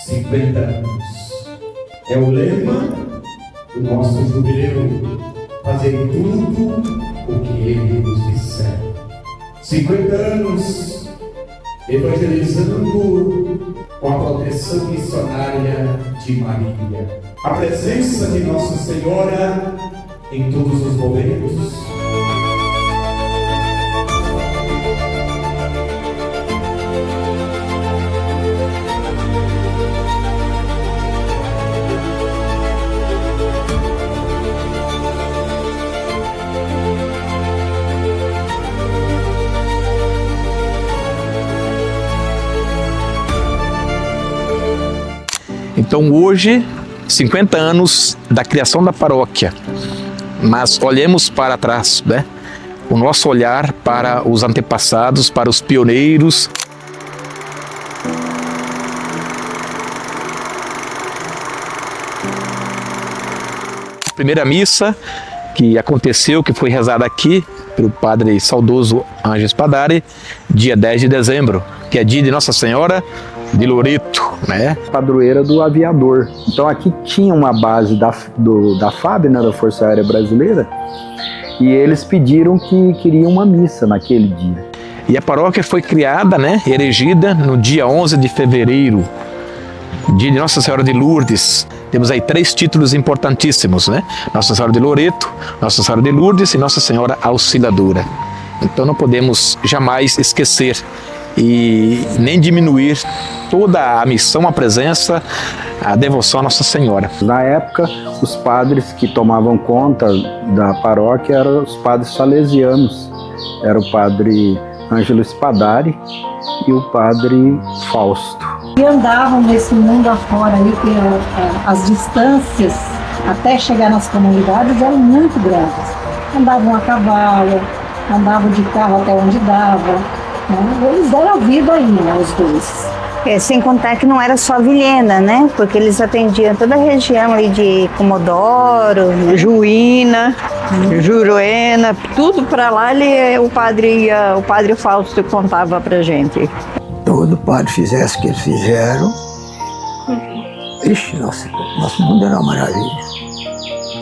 50 anos. É o lema do nosso jubileu. Fazer tudo o que Ele nos disser. 50 anos evangelizando com a proteção missionária de Maria. A presença de Nossa Senhora em todos os momentos. Então hoje, 50 anos da criação da paróquia, mas olhemos para trás, né? O nosso olhar para os antepassados, para os pioneiros. Primeira missa que aconteceu, que foi rezada aqui pelo padre saudoso Ângelo Spadari, dia 10 de dezembro, que é dia de Nossa Senhora de Loreto, né? Padroeira do aviador. Então aqui tinha uma base da FAB, né, da Força Aérea Brasileira, e eles pediram que queriam uma missa naquele dia. E a paróquia foi criada, né, erigida no dia 11 de fevereiro, dia de Nossa Senhora de Lourdes. Temos aí 3 títulos importantíssimos, né? Nossa Senhora de Loreto, Nossa Senhora de Lourdes e Nossa Senhora Auxiliadora. Então não podemos jamais esquecer e nem diminuir toda a missão, a presença, a devoção à Nossa Senhora. Na época, os padres que tomavam conta da paróquia eram os padres salesianos. Era o padre Ângelo Spadari e o padre Fausto. E andavam nesse mundo afora aí, que as distâncias até chegar nas comunidades eram muito grandes. Andavam a cavalo, andavam de carro até onde dava. Eles deram a vida aí, né, os dois. Sem contar que não era só Vilhena, né? Porque eles atendiam toda a região ali de Comodoro, né? Juína, Juruena, tudo para lá o padre Fausto contava pra gente. Todo padre fizesse o que eles fizeram, ixi, nosso mundo era uma maravilha.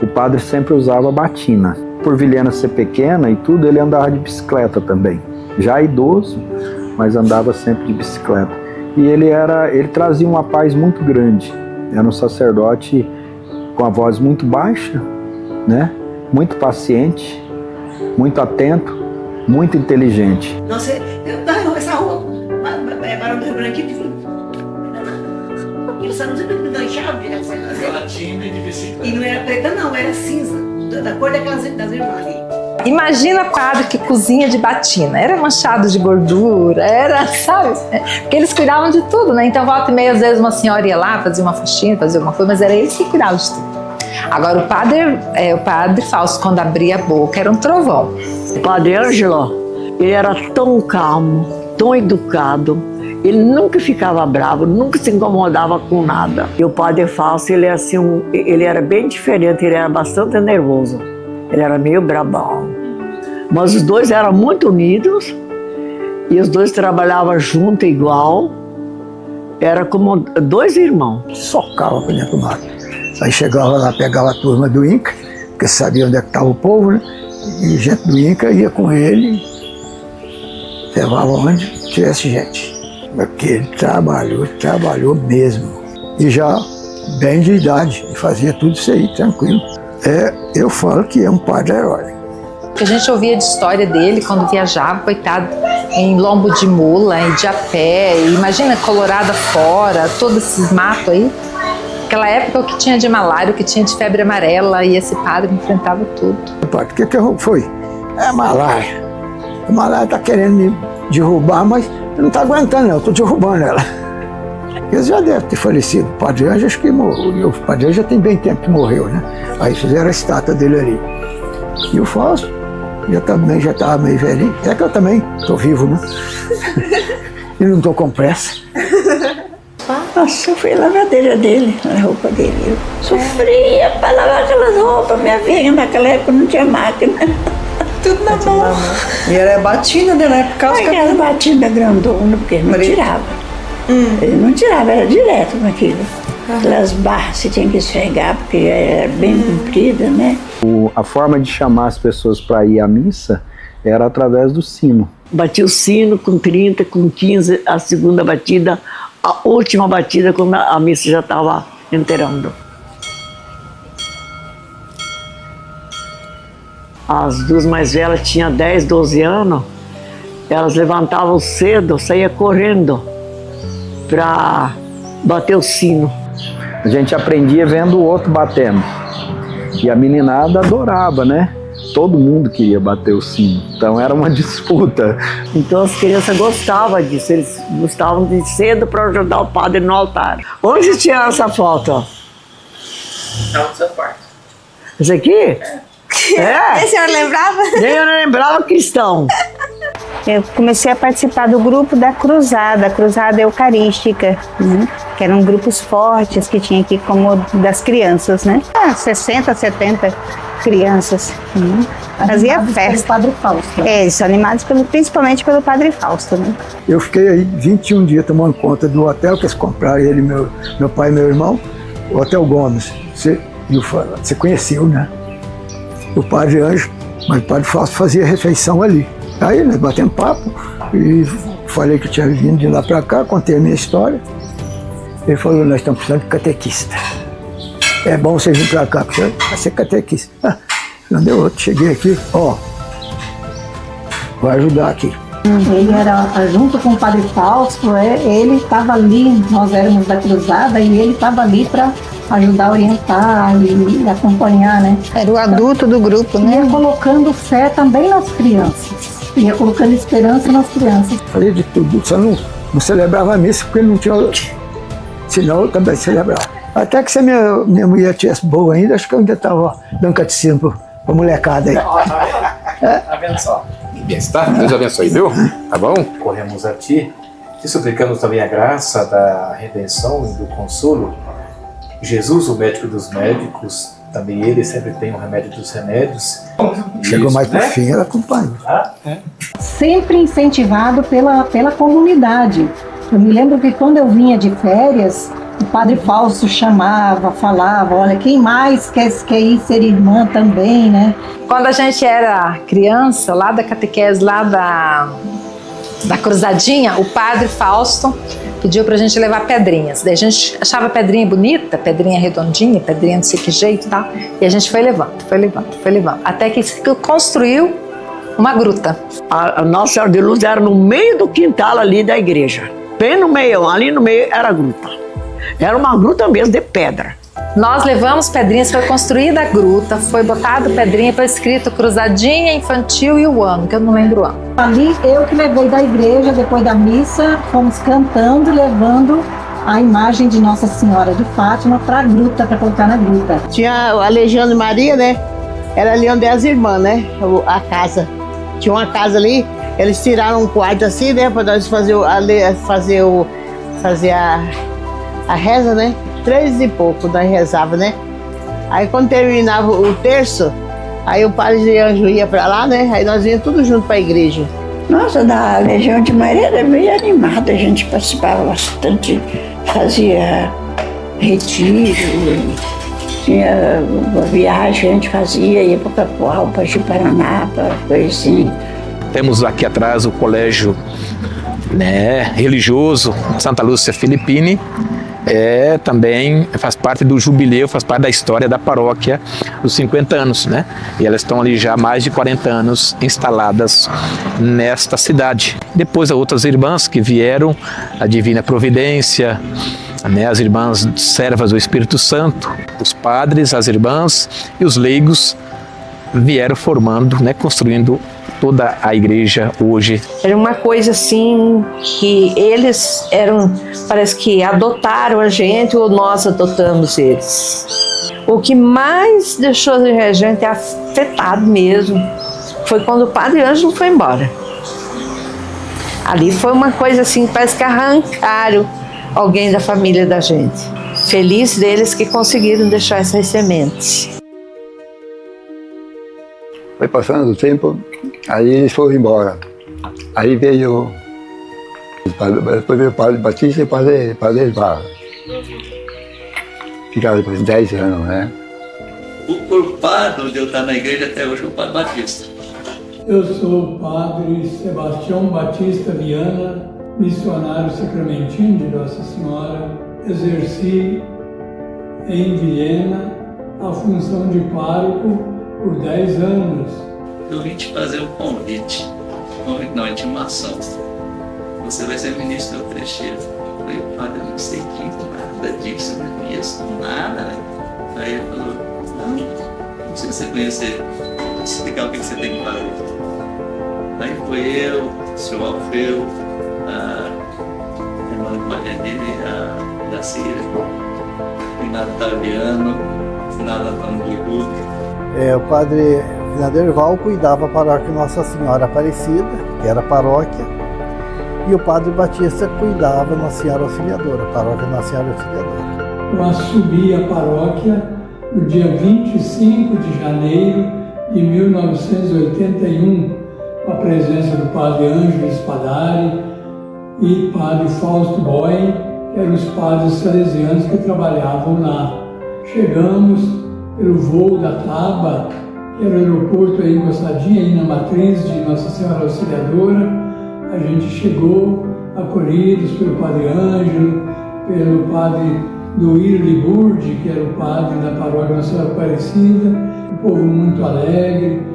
O padre sempre usava batina. Por Vilhena ser pequena e tudo, ele andava de bicicleta também. Já idoso, mas andava sempre de bicicleta. E ele trazia uma paz muito grande. Era um sacerdote com a voz muito baixa, né? Muito paciente, muito atento, muito inteligente. Nossa, essa rua, Barão do Rio Branco, e você não enganchava, e não era preta não, era cinza, da cor das irmãs ali. Imagina o padre que cozinha de batina, era manchado de gordura, era, sabe? Porque eles cuidavam de tudo, né? Então, volta e meia, às vezes uma senhora ia lá, fazia uma faxina, fazia alguma coisa, mas era eles que cuidavam de tudo. Agora, o padre Fausto, quando abria a boca, era um trovão. O padre Ângelo, ele era tão calmo, tão educado, ele nunca ficava bravo, nunca se incomodava com nada. E o padre Fausto, ele era bem diferente, ele era bastante nervoso. Ele era meio brabão. Mas os dois eram muito unidos e os dois trabalhavam junto igual. Era como 2 irmãos. Socava para dentro do mato. Aí chegava lá, pegava a turma do Inca, porque sabia onde é que estava o povo, né? E gente do Inca ia com ele, levava onde tivesse gente. Porque ele trabalhou mesmo. E já bem de idade, e fazia tudo isso aí, tranquilo. Eu falo que é um padre herói. A gente ouvia de história dele quando viajava, coitado, em lombo de mula, em de a pé, imagina Colorado fora, todos esses matos aí. Naquela época o que tinha de malária, o que tinha de febre amarela, e esse padre enfrentava tudo. Padre, o que foi? É malária. A malária está querendo me derrubar, mas eu não está aguentando não, eu estou derrubando ela. Ele já deve ter falecido. O padre Ângelo, acho que morreu. O padre Ângelo já tem bem tempo que morreu, né? Aí fizeram a estátua dele ali. E o Fausto já estava meio velhinho. É que eu também estou vivo, né? E não estou com pressa. Nossa, eu fui lavadeira dele, a roupa dele. Eu sofria para lavar aquelas roupas. Minha filha, naquela época não tinha máquina. Tudo na mão. E era batina, né? Por causa que era batina grandona, porque não tirava. Ele não tirava, era direto com aquilo. Aquelas barras você tinha que esfregar, porque era bem comprida, né? A forma de chamar as pessoas para ir à missa era através do sino. Batia o sino com 30, com 15, a segunda batida, a última batida quando a missa já estava enterrando. As duas mais velhas tinham 10, 12 anos, elas levantavam cedo, saíam correndo para bater o sino. A gente aprendia vendo o outro batendo. E a meninada adorava, né? Todo mundo queria bater o sino. Então era uma disputa. Então as crianças gostavam disso, eles gostavam de ir cedo para ajudar o padre no altar. Onde tinha essa foto? Não, no seu quarto. Esse aqui? É. A senhora lembrava? Nem eu não lembrava cristão. Eu comecei a participar do grupo da Cruzada, a Cruzada Eucarística, né? Que eram grupos fortes que tinha aqui como das crianças, né? 60, 70 crianças. Fazia festa. Pelo Padre Fausto. Isso, animados principalmente pelo Padre Fausto, né? Eu fiquei aí 21 dias tomando conta do hotel que eles compraram, ele, meu pai e meu irmão, o Hotel Gomes. Você conheceu, né? O Padre Ângelo, mas o Padre Fausto fazia refeição ali. Aí nós batemos papo e falei que eu tinha vindo de lá para cá, contei a minha história. Ele falou, nós estamos precisando de catequista. É bom você vir para cá, porque vai ser catequista. Não deu outro, cheguei aqui, vai ajudar aqui. Ele era, junto com o Padre Fausto, ele estava ali, nós éramos da Cruzada, e ele estava ali para ajudar a orientar e acompanhar, né? Era o adulto do grupo, né? Ia colocando fé também nas crianças. Ia colocando esperança nas crianças. Falei de tudo, só não celebrava a missa porque não tinha... Senão eu também celebrava. Até que se a minha mulher tivesse boa ainda, acho que eu ainda estava dando catecismo pra molecada aí. Tá vendo só? Tá? Deus abençoe, viu? Tá bom? Corremos a Ti, te suplicamos também a graça da redenção e do consolo. Jesus, o médico dos médicos, também ele sempre tem o remédio dos remédios. Chegou mais pro fim, ela acompanha. Sempre incentivado pela comunidade. Eu me lembro que quando eu vinha de férias, o Padre Fausto chamava, falava, olha, quem mais quer ir ser irmã também, né? Quando a gente era criança, lá da catequese, lá da Cruzadinha, o Padre Fausto pediu pra gente levar pedrinhas. Daí a gente achava pedrinha bonita, pedrinha redondinha, pedrinha não sei que jeito e tal. E a gente foi levando. Até que construiu uma gruta. A Nossa Senhora de Luz era no meio do quintal ali da igreja. Bem no meio, ali no meio era a gruta. Era uma gruta mesmo de pedra. Nós levamos pedrinhas, foi construída a gruta, foi botado pedrinha, foi escrito Cruzadinha Infantil e o ano, que eu não lembro o ano. Ali eu que levei da igreja, depois da missa, fomos cantando, levando a imagem de Nossa Senhora de Fátima para a gruta, para colocar na gruta. Tinha a Legião de Maria, né? Era ali onde é as irmãs, né? A casa. Tinha uma casa ali, eles tiraram um quarto assim, né? Para nós fazer a reza, né? 3 e pouco nós rezava, né? Aí quando terminava o terço, aí o padre de Anjo ia para lá, né? Aí nós íamos tudo junto para a igreja. Nossa, da Legião de Maria era bem animada, a gente participava bastante, fazia retiro, tinha viagem, a gente fazia, ia para Capoal, para Ji-Paraná, para coisa assim. Temos aqui atrás o colégio, né, religioso Santa Lúcia Filippini. Também faz parte do jubileu, faz parte da história da paróquia dos 50 anos, né? E elas estão ali já há mais de 40 anos instaladas nesta cidade. Depois, outras irmãs que vieram, a Divina Providência, né? As irmãs servas do Espírito Santo, os padres, as irmãs e os leigos vieram formando, né? Construindo toda a igreja hoje. Era uma coisa assim que eles parece que adotaram a gente ou nós adotamos eles. O que mais deixou a gente afetado mesmo foi quando o Padre Ângelo foi embora. Ali foi uma coisa assim, parece que arrancaram alguém da família da gente. Feliz deles que conseguiram deixar essas sementes. Foi passando o tempo, aí eles foram embora. Aí veio Depois padre Batista e padre Val. Ficaram depois 10 anos, né? O culpado de eu estar na igreja até hoje é o padre Batista. Eu sou o padre Sebastião Batista Viana, missionário sacramentino de Nossa Senhora. Exerci em Viena a função de pároco por 10 anos. Eu vim te fazer um convite, não, é intimação. Você vai ser ministro da Eucaristia. Eu falei, padre, eu não sei nada disso, não conheço nada, né? Aí ele falou, não sei se você conhecer, vou explicar o que você tem que fazer. Aí foi eu, o senhor Alfeu, a irmã Marianine, a Jacira, o Finado Taviano, o Finado Antônio Guigu. O padre Finado Erval cuidava da paróquia Nossa Senhora Aparecida, que era a paróquia, e o padre Batista cuidava da Nossa Senhora Auxiliadora, a paróquia Nossa Senhora Auxiliadora. Eu assumi a paróquia no dia 25 de janeiro de 1981, com a presença do padre Ângelo Spadari e padre Fausto Boy, que eram os padres salesianos que trabalhavam lá. Chegamos pelo voo da Taba, que era o aeroporto aí encostadinho, aí na matriz de Nossa Senhora Auxiliadora. A gente chegou acolhidos pelo padre Ângelo, pelo padre Duírio Liburdi, que era o padre da paróquia Nossa Senhora Aparecida, um povo muito alegre,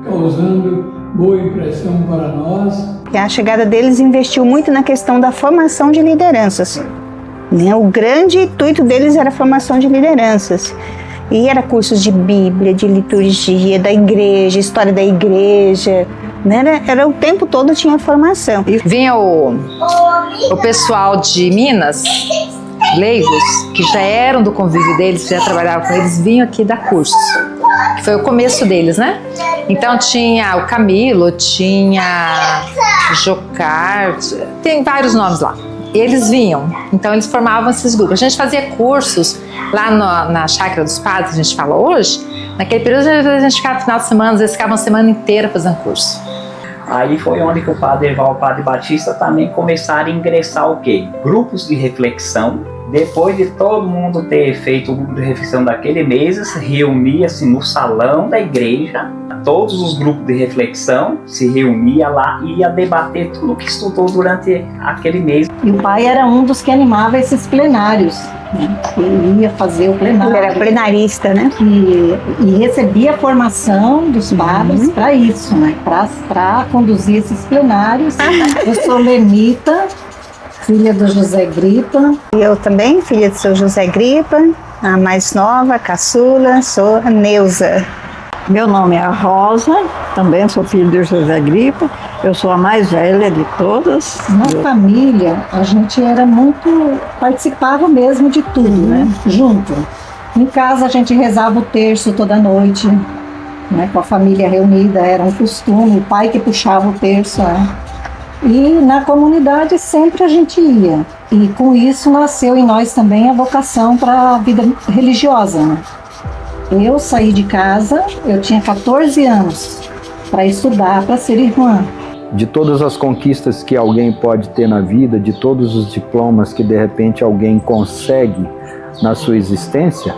causando boa impressão para nós. E a chegada deles investiu muito na questão da formação de lideranças. O grande intuito deles era a formação de lideranças. E era cursos de Bíblia, de liturgia, da igreja, história da igreja. Era o tempo todo tinha formação. E vinha o pessoal de Minas, leigos, que já eram do convívio deles, já trabalhavam com eles, vinham aqui dar cursos. Que foi o começo deles, né? Então tinha o Camilo, tinha Jocar, tem vários nomes lá. Eles vinham, então eles formavam esses grupos. A gente fazia cursos lá na Chácara dos Padres, a gente fala hoje. Naquele período a gente ficava no final de semana, eles ficavam a semana inteira fazendo curso. Aí foi onde que o padre Erval e o padre Batista também começaram a ingressar o quê? Grupos de reflexão. Depois de todo mundo ter feito o grupo de reflexão daquele mês, reunia-se no salão da igreja, todos os grupos de reflexão se reuniam lá e ia debater tudo o que estudou durante aquele mês. E o pai era um dos que animava esses plenários, né? Ele ia fazer o plenário. Ele era plenarista, né? E recebia a formação dos padres para isso, né? Para conduzir esses plenários. Eu sou Lenita, filha do José Gripa. E eu também, filha do seu José Gripa, a mais nova, a caçula, sou a Neuza. Meu nome é a Rosa, também sou filha do José Gripa, eu sou a mais velha de todas. Na família, a gente era muito, participava mesmo de tudo, né? Junto. Em casa a gente rezava o terço toda noite, né? Com a família reunida, era um costume, o pai que puxava o terço, né? E na comunidade sempre a gente ia. E com isso nasceu em nós também a vocação para a vida religiosa, né? Eu saí de casa, eu tinha 14 anos, para estudar, para ser irmã. De todas as conquistas que alguém pode ter na vida, de todos os diplomas que de repente alguém consegue na sua existência,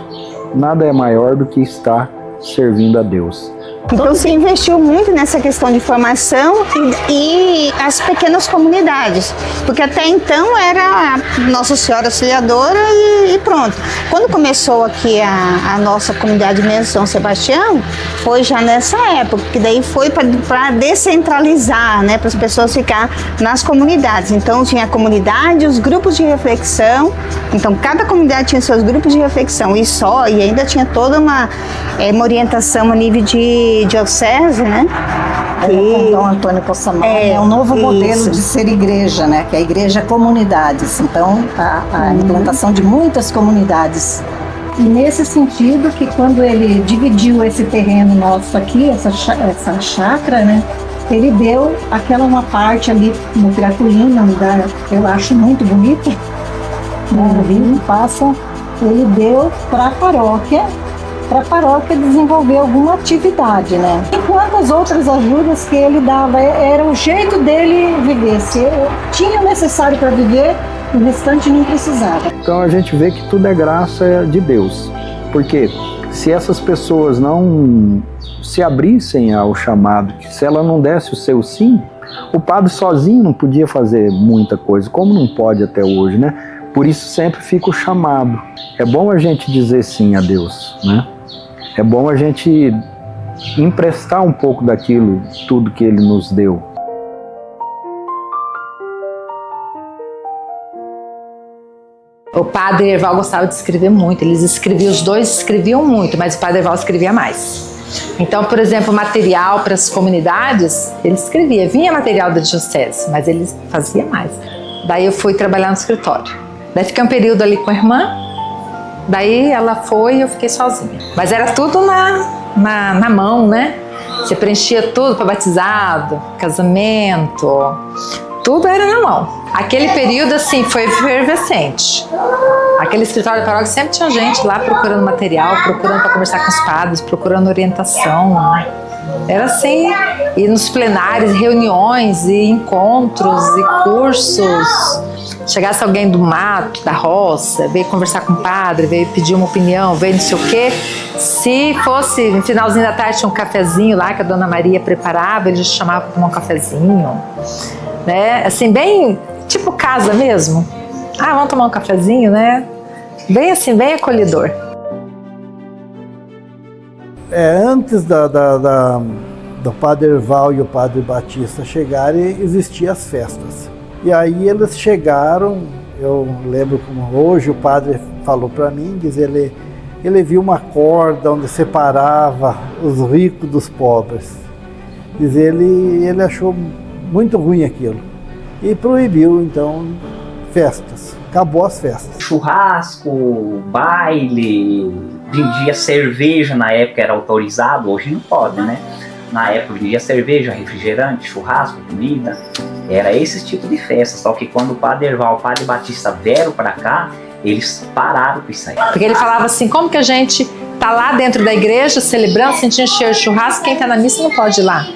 nada é maior do que estar servindo a Deus. Então se investiu muito nessa questão de formação e as pequenas comunidades, porque até então era a Nossa Senhora Auxiliadora e pronto. Quando começou aqui a nossa comunidade mesmo, São Sebastião, foi já nessa época, que daí foi para descentralizar, né, para as pessoas ficar nas comunidades. Então tinha a comunidade, os grupos de reflexão, então cada comunidade tinha seus grupos de reflexão e ainda tinha toda uma orientação a nível de diocese, né? Com Dom Antônio Possamão, é um novo modelo de ser igreja, né? Que é a igreja comunidades. Então, a implantação de muitas comunidades. E nesse sentido que quando ele dividiu esse terreno nosso aqui, essa chácara, né? Ele deu uma parte ali no Piraculina, um lugar que eu acho muito bonito, né? O rio passa, ele deu para a paróquia para a paróquia desenvolver alguma atividade, né? Enquanto as outras ajudas que ele dava era o jeito dele viver. Se tinha o necessário para viver, o restante não precisava. Então a gente vê que tudo é graça de Deus. Porque se essas pessoas não se abrissem ao chamado, se ela não desse o seu sim, o padre sozinho não podia fazer muita coisa, como não pode até hoje, né? Por isso sempre fica o chamado. É bom a gente dizer sim a Deus, né? É bom a gente emprestar um pouco daquilo, tudo que Ele nos deu. O padre Herval gostava de escrever muito, eles escreviam, os dois escreviam muito, mas o padre Herval escrevia mais. Então, por exemplo, material para as comunidades, ele escrevia, vinha material da diocese, mas ele fazia mais. Daí eu fui trabalhar no escritório. Daí fiquei um período ali com a irmã, daí ela foi e eu fiquei sozinha. Mas era tudo na mão, né? Você preenchia tudo para batizado, casamento, tudo era na mão. Aquele período, assim, foi efervescente. Aquele escritório da paróquia sempre tinha gente lá procurando material, procurando para conversar com os padres, procurando orientação. Era assim, e nos plenários, reuniões, e encontros, e cursos. Chegasse alguém do mato, da roça, veio conversar com o padre, veio pedir uma opinião, veio não sei o quê. Se fosse no finalzinho da tarde, tinha um cafezinho lá que a Dona Maria preparava, ele chamava para tomar um cafezinho. Né? Assim, bem tipo casa mesmo. Ah, vamos tomar um cafezinho, né? Bem assim, bem acolhedor. Antes do Padre Herval e o Padre Batista chegarem, existiam as festas. E aí eles chegaram, eu lembro como hoje o padre falou para mim, diz ele viu uma corda onde separava os ricos dos pobres. Diz ele achou muito ruim aquilo e proibiu então festas. Acabou as festas. Churrasco, baile, vendia cerveja, na época era autorizado, hoje não pode, né? Na época vendia cerveja, refrigerante, churrasco, comida. Era esse tipo de festa, só que quando o Padre Herval e o Padre Batista vieram para cá, eles pararam com isso aí. Porque ele falava assim, como que a gente tá lá dentro da igreja, celebrando, sentindo cheiro de churrasco, quem tá na missa não pode ir lá.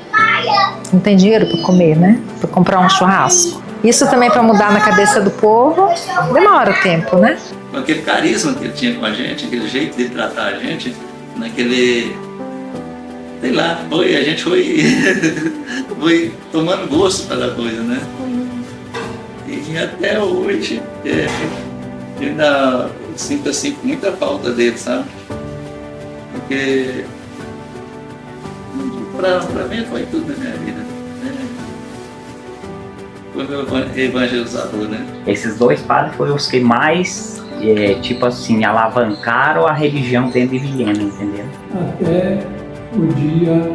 Não tem dinheiro para comer, né? Para comprar um churrasco. Isso também para mudar na cabeça do povo, demora tempo, né? Aquele carisma que ele tinha com a gente, aquele jeito de tratar a gente, naquele... Sei lá, a gente foi tomando gosto pela coisa, né? E até hoje, eu ainda sinto assim muita falta dele, sabe? Porque pra mim foi tudo na minha vida. Foi meu evangelizador, né? Esses dois padres foram os que mais, tipo assim, alavancaram a religião dentro de Vilhena, entendeu? Até o dia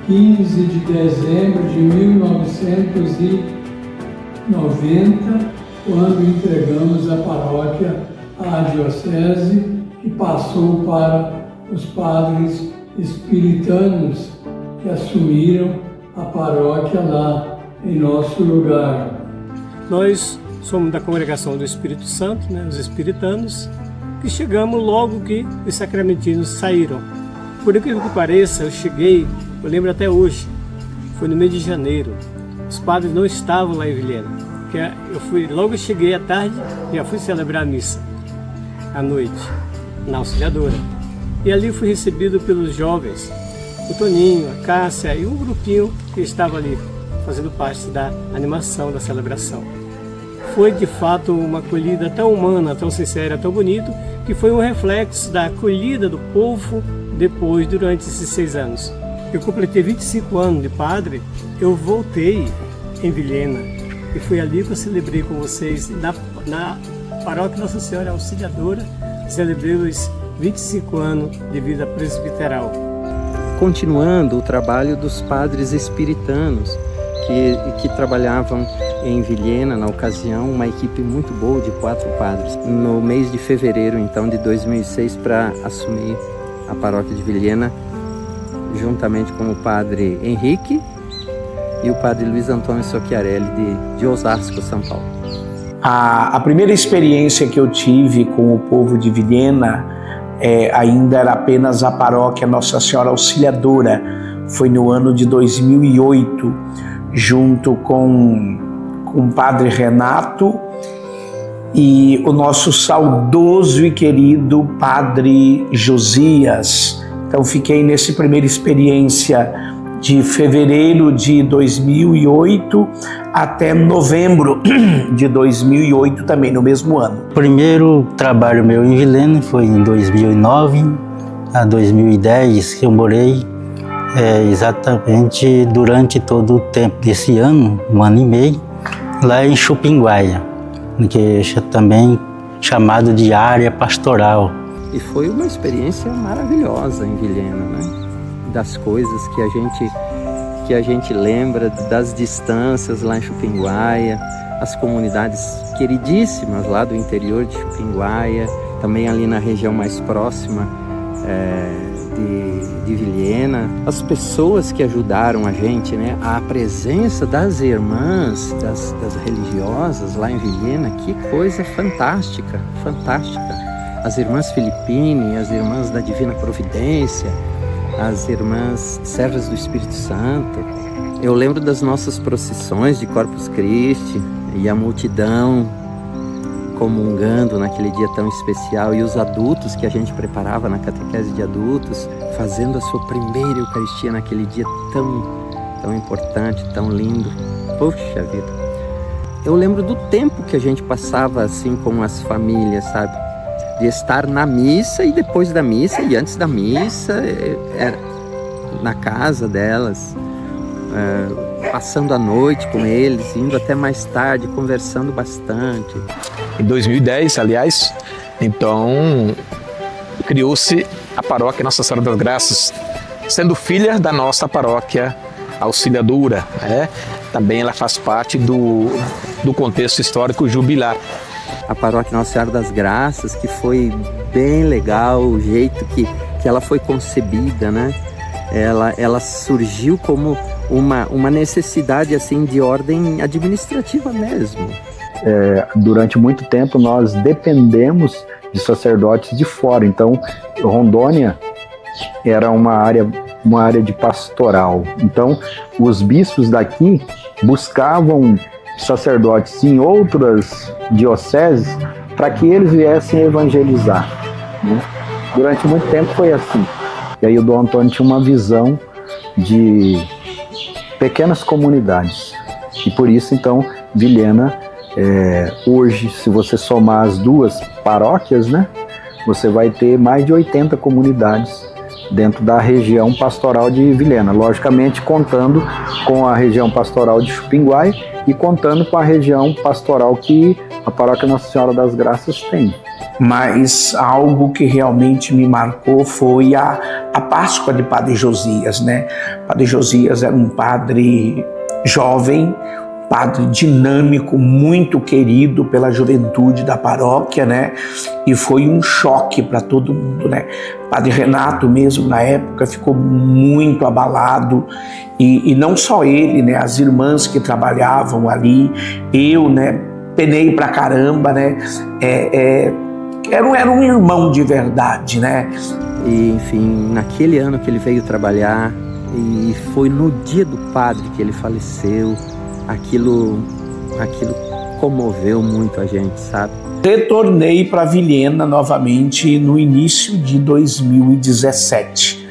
15 de dezembro de 1990, quando entregamos a paróquia à diocese, que passou para os padres espiritanos que assumiram a paróquia lá em nosso lugar. Nós somos da Congregação do Espírito Santo, né, os espiritanos, que chegamos logo que os sacramentinos saíram. Por incrível que pareça, eu lembro até hoje, foi no mês de janeiro. Os padres não estavam lá em Vilhena. Logo cheguei à tarde, já fui celebrar a missa, à noite, na Auxiliadora. E ali fui recebido pelos jovens, o Toninho, a Cássia e um grupinho que estava ali, fazendo parte da animação da celebração. Foi de fato uma acolhida tão humana, tão sincera, tão bonito, que foi um reflexo da acolhida do povo durante esses 6 anos. Eu completei 25 anos de padre, eu voltei em Vilhena e foi ali que eu celebrei com vocês na paróquia Nossa Senhora Auxiliadora, celebrei os 25 anos de vida presbiteral. Continuando o trabalho dos padres espiritanos que trabalhavam em Vilhena, na ocasião, uma equipe muito boa de 4 padres. No mês de fevereiro, então, de 2006, para assumir a paróquia de Vilhena, juntamente com o padre Henrique e o padre Luiz Antônio Socchiarelli, de Osasco, São Paulo. A primeira experiência que eu tive com o povo de Vilhena ainda era apenas a paróquia Nossa Senhora Auxiliadora. Foi no ano de 2008, junto com o padre Renato e o nosso saudoso e querido padre Josias. Então fiquei nessa primeira experiência de fevereiro de 2008 até novembro de 2008 também, no mesmo ano. O primeiro trabalho meu em Vilhena foi em 2009 a 2010, que eu morei exatamente durante todo o tempo desse ano, um ano e meio, lá em Chupinguaia, que é também chamado de área pastoral. E foi uma experiência maravilhosa em Vilhena, né? Das coisas que a gente lembra, das distâncias lá em Chupinguaia, as comunidades queridíssimas lá do interior de Chupinguaia, também ali na região mais próxima de Vilhena, as pessoas que ajudaram a gente, né? A presença das irmãs, das religiosas lá em Vilhena, que coisa fantástica, fantástica. As irmãs Filipine, as irmãs da Divina Providência, as irmãs Servas do Espírito Santo. Eu lembro das nossas procissões de Corpus Christi e a multidão comungando naquele dia tão especial, e os adultos que a gente preparava na catequese de adultos, fazendo a sua primeira Eucaristia naquele dia tão importante, tão lindo. Poxa vida! Eu lembro do tempo que a gente passava assim com as famílias, sabe? De estar na missa e depois da missa e antes da missa, na casa delas, passando a noite com eles, indo até mais tarde, conversando bastante. Em 2010, aliás, então criou-se a paróquia Nossa Senhora das Graças, sendo filha da nossa paróquia Auxiliadora, né? Também ela faz parte do contexto histórico jubilar. A paróquia Nossa Senhora das Graças, que foi bem legal o jeito que ela foi concebida, né? Ela surgiu como uma necessidade assim de ordem administrativa mesmo. Durante muito tempo nós dependemos de sacerdotes de fora, então Rondônia era uma área de pastoral, então os bispos daqui buscavam sacerdotes em outras dioceses para que eles viessem evangelizar, né? Durante muito tempo foi assim. E aí o Dom Antônio tinha uma visão de pequenas comunidades, e por isso então Vilhena, hoje, se você somar as duas paróquias, né, você vai ter mais de 80 comunidades dentro da região pastoral de Vilhena, logicamente contando com a região pastoral de Chupinguaia e contando com a região pastoral que a paróquia Nossa Senhora das Graças tem. Mas algo que realmente me marcou foi a Páscoa de Padre Josias, né? Padre Josias era um padre jovem, padre dinâmico, muito querido pela juventude da paróquia, né? E foi um choque para todo mundo, né? Padre Renato mesmo, na época, ficou muito abalado, e não só ele, né? As irmãs que trabalhavam ali, eu, né? Penei pra caramba, né? Era um irmão de verdade, né? E, enfim, naquele ano que ele veio trabalhar, e foi no dia do padre que ele faleceu, aquilo comoveu muito a gente, sabe? Retornei para Vilhena novamente no início de 2017.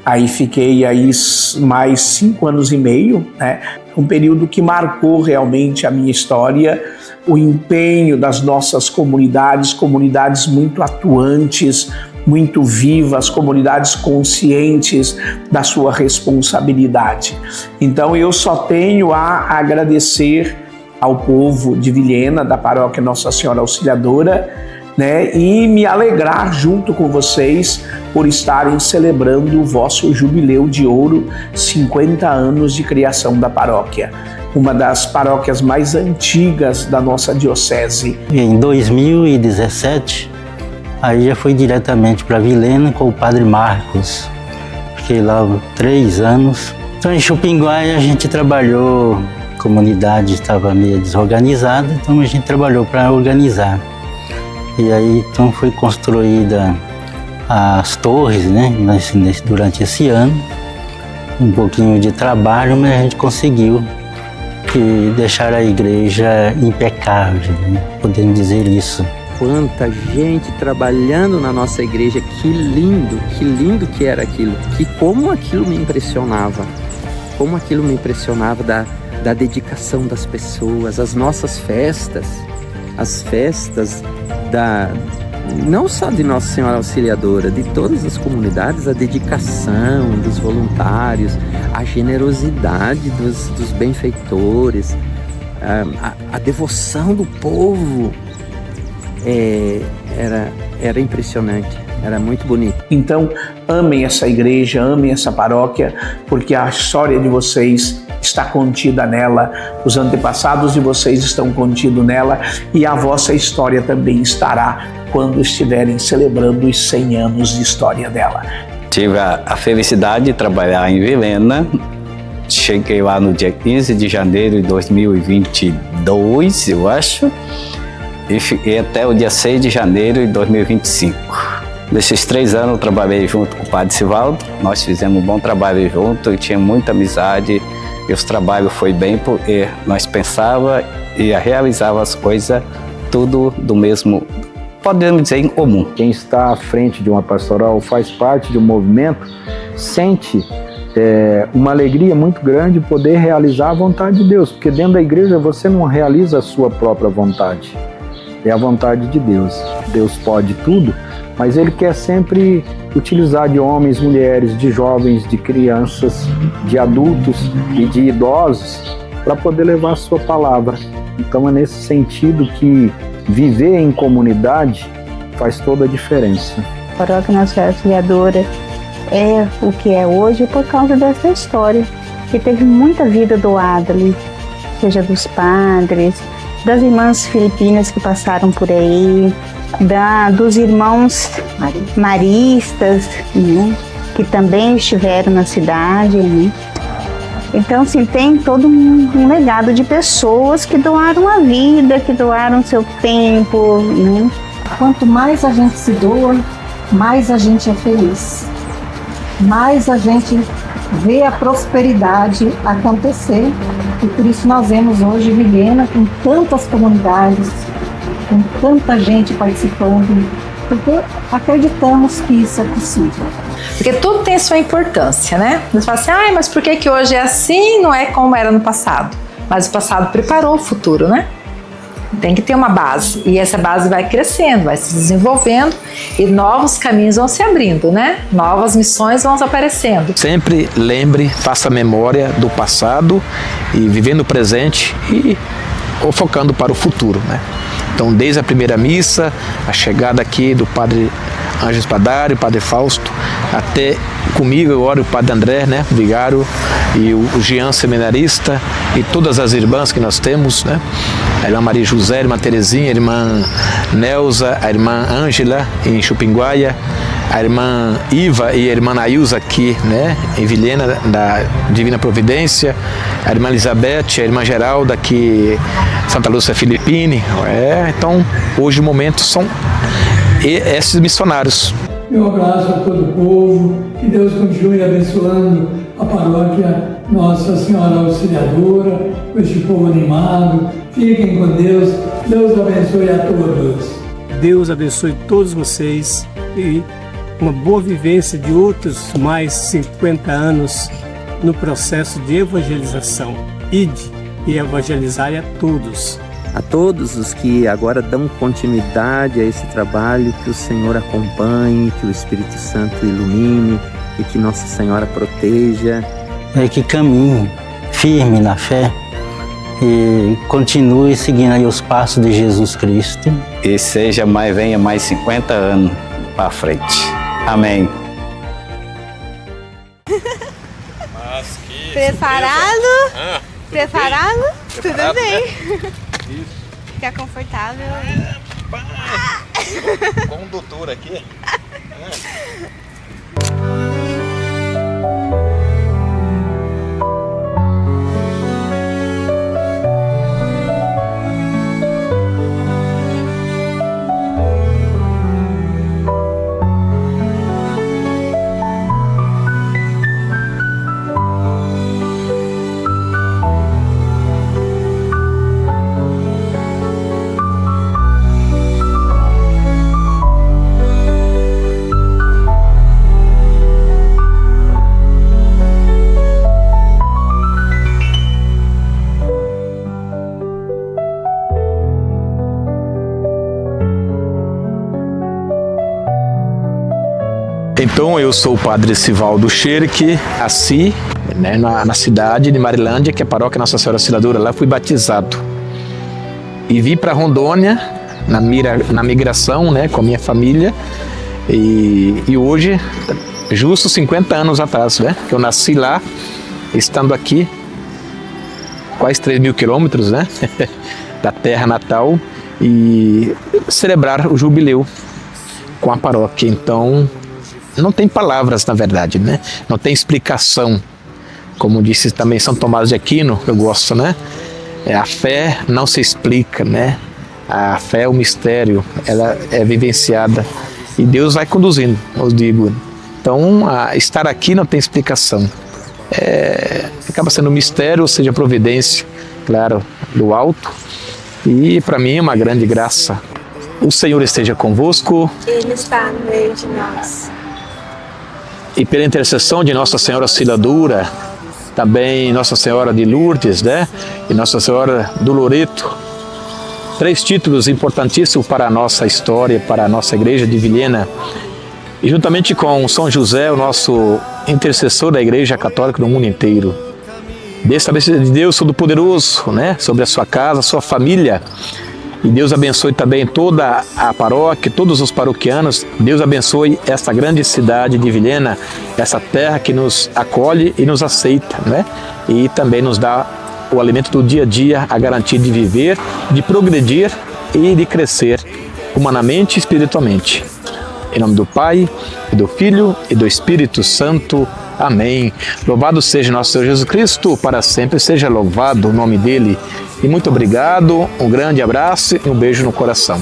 Aí fiquei aí mais 5 anos e meio, né? Um período que marcou realmente a minha história, o empenho das nossas comunidades muito atuantes, muito vivas, comunidades conscientes da sua responsabilidade. Então eu só tenho a agradecer ao povo de Vilhena, da paróquia Nossa Senhora Auxiliadora, né, e me alegrar junto com vocês por estarem celebrando o vosso jubileu de ouro, 50 anos de criação da paróquia, uma das paróquias mais antigas da nossa diocese. Em 2017, aí já fui diretamente para Vilhena com o Padre Marcos. Fiquei lá 3 anos. Então em Chupinguaia a gente trabalhou, a comunidade estava meio desorganizada, então a gente trabalhou para organizar. E aí então foi construída as torres, né, durante esse ano. Um pouquinho de trabalho, mas a gente conseguiu deixar a igreja impecável, né? Podemos dizer isso. Quanta gente trabalhando na nossa igreja, que lindo que era aquilo. Como aquilo me impressionava da dedicação das pessoas, as nossas festas, as festas não só de Nossa Senhora Auxiliadora, de todas as comunidades, a dedicação dos voluntários, a generosidade dos benfeitores, a devoção do povo, era impressionante, era muito bonito. Então, amem essa igreja, amem essa paróquia, porque a história de vocês está contida nela, os antepassados de vocês estão contidos nela, e a vossa história também estará quando estiverem celebrando os 100 anos de história dela. Tive a felicidade de trabalhar em Vilhena. Cheguei lá no dia 15 de janeiro de 2022, eu acho, e fiquei até o dia 6 de janeiro de 2025. Nesses 3 anos eu trabalhei junto com o Padre Sivaldo, nós fizemos um bom trabalho junto e tinha muita amizade, e os trabalhos foi bem porque nós pensava e realizava as coisas tudo do mesmo, podemos dizer, em comum. Quem está à frente de uma pastoral, faz parte de um movimento, sente uma alegria muito grande poder realizar a vontade de Deus, porque dentro da igreja você não realiza a sua própria vontade, é a vontade de Deus. Deus pode tudo, mas Ele quer sempre utilizar de homens, mulheres, de jovens, de crianças, de adultos e de idosos para poder levar a sua palavra. Então é nesse sentido que viver em comunidade faz toda a diferença. A Paróquia Nossa Senhora Auxiliadora é o que é hoje por causa dessa história, que teve muita vida doada ali, seja dos padres, das irmãs filipinas que passaram por aí, dos irmãos maristas, né, que também estiveram na cidade, né. Então, assim, tem todo um legado de pessoas que doaram a vida, que doaram seu tempo, né. Quanto mais a gente se doa, mais a gente é feliz. Mais a gente vê a prosperidade acontecer. E por isso nós vemos hoje Vilhena com tantas comunidades, com tanta gente participando, porque acreditamos que isso é possível. Porque tudo tem sua importância, né? Você fala assim, mas por que hoje é assim, não é como era no passado? Mas o passado preparou o futuro, né? Tem que ter uma base, e essa base vai crescendo, vai se desenvolvendo, e novos caminhos vão se abrindo, né? Novas missões vão aparecendo. Sempre lembre, faça memória do passado, e vivendo o presente e focando para o futuro, né? Então, desde a primeira missa, a chegada aqui do Padre Ângelo Spadari, o Padre Fausto, até comigo agora o Padre André, né, o vigário, e o Jean, seminarista, e todas as irmãs que nós temos, né? A irmã Maria José, a irmã Terezinha, a irmã Neuza, a irmã Ângela em Chupinguaia, a irmã Iva e a irmã Nailza aqui, né, em Vilhena, da Divina Providência, a irmã Elizabeth, a irmã Geralda aqui Santa Lúcia Filipine. Então, hoje o momento são esses missionários. Meu abraço a todo o povo, que Deus continue abençoando a paróquia Nossa Senhora Auxiliadora, com este povo animado. Fiquem com Deus, Deus abençoe a todos. Deus abençoe todos vocês e uma boa vivência de outros mais 50 anos no processo de evangelização. Ide e evangelizai a todos. A todos os que agora dão continuidade a esse trabalho, que o Senhor acompanhe, que o Espírito Santo ilumine e que Nossa Senhora proteja. Que caminhe firme na fé e continue seguindo aí os passos de Jesus Cristo. E venha mais 50 anos para frente. Amém. Preparado? Preparado? Preparado, Tudo bem. Né? Isso. Fica confortável. Condutor aqui. Então, eu sou o padre Sivaldo Scherk, Assi, né, na cidade de Marilândia, que é a paróquia Nossa Senhora Auxiliadora. Lá fui batizado. E vim para Rondônia, na migração, né, com a minha família. E hoje, justo 50 anos atrás, né, que eu nasci lá, estando aqui, quase 3.000 quilômetros, né, da terra natal, e celebrar o jubileu com a paróquia. Então, não tem palavras, na verdade, né? Não tem explicação. Como disse também São Tomás de Aquino, que eu gosto, né? A fé não se explica, né? A fé é um mistério, ela é vivenciada e Deus vai conduzindo, eu digo. Então, estar aqui não tem explicação. Acaba sendo um mistério, ou seja, providência, claro, do alto. E para mim é uma grande graça. O Senhor esteja convosco. Ele está no meio de nós. E pela intercessão de Nossa Senhora Auxiliadora, também Nossa Senhora de Lourdes, né? E Nossa Senhora do Loreto. 3 títulos importantíssimos para a nossa história, para a nossa igreja de Vilhena. E juntamente com São José, o nosso intercessor da Igreja Católica do mundo inteiro. Dessa bênção de Deus Todo-Poderoso, né? Sobre a sua casa, a sua família. E Deus abençoe também toda a paróquia, todos os paroquianos. Deus abençoe essa grande cidade de Vilhena, essa terra que nos acolhe e nos aceita, né? E também nos dá o alimento do dia a dia, a garantia de viver, de progredir e de crescer humanamente e espiritualmente. Em nome do Pai, e do Filho e do Espírito Santo. Amém. Louvado seja nosso Senhor Jesus Cristo, para sempre seja louvado o nome dele. E muito obrigado, um grande abraço e um beijo no coração.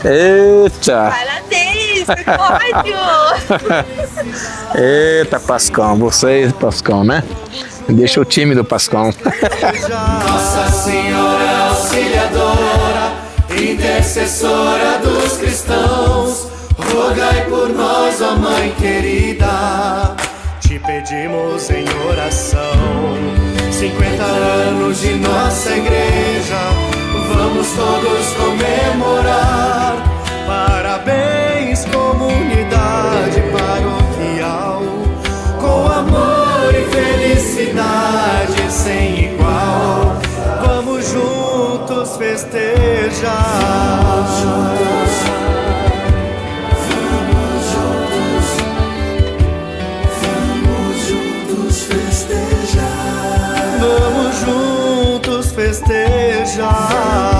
Eita! Parabéns, que pódio! Eita, Pascão, vocês, Pascão, né? Deixa o time do Pascão. Nossa Senhora Auxiliadora, intercessora dos cristãos, rogai por nós, ó Mãe querida. Te pedimos em oração, 50 anos de nossa igreja, vamos todos comemorar. Parabéns, comunidade paroquial, com amor e felicidade sem igual. Vamos juntos festejar. Vamos juntos festejar.